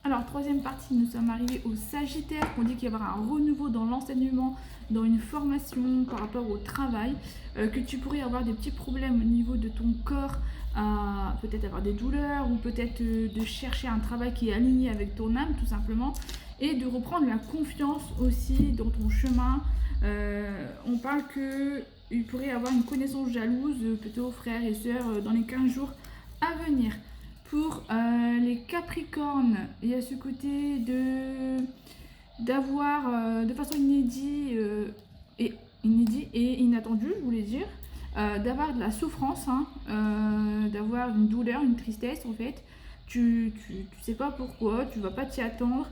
Alors, troisième partie, nous sommes arrivés au Sagittaire. On dit qu'il y aura un renouveau dans l'enseignement, dans une formation par rapport au travail, que tu pourrais avoir des petits problèmes au niveau de ton corps, peut-être avoir des douleurs ou peut-être de chercher un travail qui est aligné avec ton âme tout simplement, et de reprendre la confiance aussi dans ton chemin. On parle que il pourrait y avoir une connaissance jalouse, plutôt frères et sœurs, dans les 15 jours à venir. Pour les Capricornes, il y a ce côté d'avoir de façon inédite et inattendue, je voulais dire, d'avoir de la souffrance, hein, d'avoir une douleur, une tristesse en fait. Tu sais pas pourquoi, tu vas pas t'y attendre.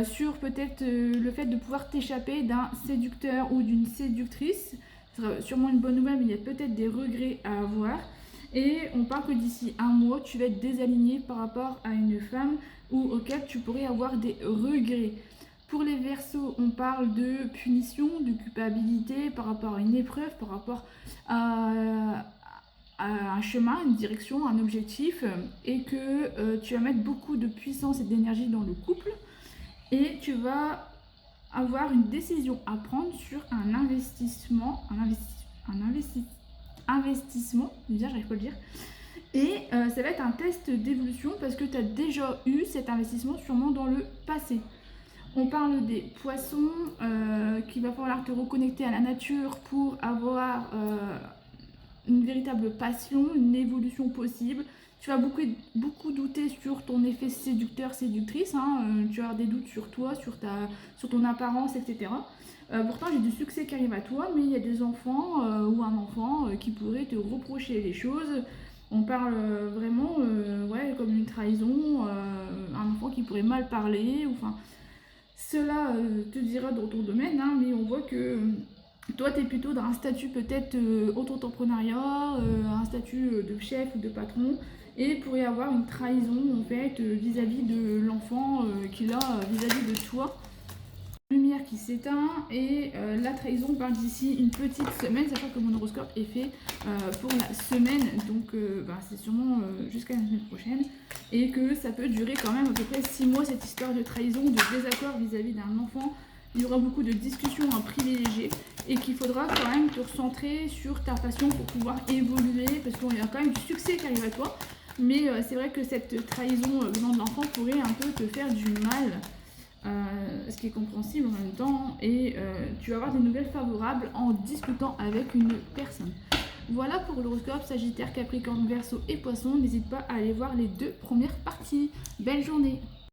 Sur peut-être le fait de pouvoir t'échapper d'un séducteur ou d'une séductrice. Ce sera sûrement une bonne nouvelle, mais il y a peut-être des regrets à avoir. Et on parle que d'ici un mois, tu vas être désaligné par rapport à une femme ou auquel tu pourrais avoir des regrets. Pour les Verseaux, on parle de punition, de culpabilité par rapport à une épreuve, par rapport à un chemin, une direction, un objectif, et que tu vas mettre beaucoup de puissance et d'énergie dans le couple, et tu vas avoir une décision à prendre sur un investissement, investissement, j'arrive pas à le dire. Et ça va être un test d'évolution parce que tu as déjà eu cet investissement sûrement dans le passé. On parle des poissons, qu'il va falloir te reconnecter à la nature pour avoir une véritable passion, une évolution possible. Tu vas beaucoup douter sur ton effet séducteur-séductrice, hein, tu vas avoir des doutes sur toi, sur ton apparence, etc. Pourtant, j'ai du succès qui arrive à toi, mais il y a des enfants ou un enfant qui pourrait te reprocher les choses. On parle vraiment ouais, comme une trahison, un enfant qui pourrait mal parler, enfin, cela te dira dans ton domaine, hein, mais on voit que toi, tu es plutôt dans un statut peut-être auto-entrepreneuriat, un statut de chef ou de patron, et pourrait avoir une trahison en fait vis-à-vis de l'enfant qu'il a vis-à-vis de toi. Lumière qui s'éteint et la trahison parle d'ici une petite semaine, sachant que mon horoscope est fait pour la semaine, donc c'est sûrement jusqu'à la semaine prochaine, et que ça peut durer quand même à peu près 6 mois cette histoire de trahison, de désaccord vis-à-vis d'un enfant. Il y aura beaucoup de discussions à privilégier et qu'il faudra quand même te recentrer sur ta passion pour pouvoir évoluer, parce qu'il y a quand même du succès qui arrive à toi, mais c'est vrai que cette trahison venant de l'enfant pourrait un peu te faire du mal. Ce qui est compréhensible en même temps, et tu vas avoir des nouvelles favorables en discutant avec une personne. Voilà pour l'horoscope Sagittaire, Capricorne, Verseau et Poisson. N'hésite pas à aller voir les 2 premières parties. Belle journée!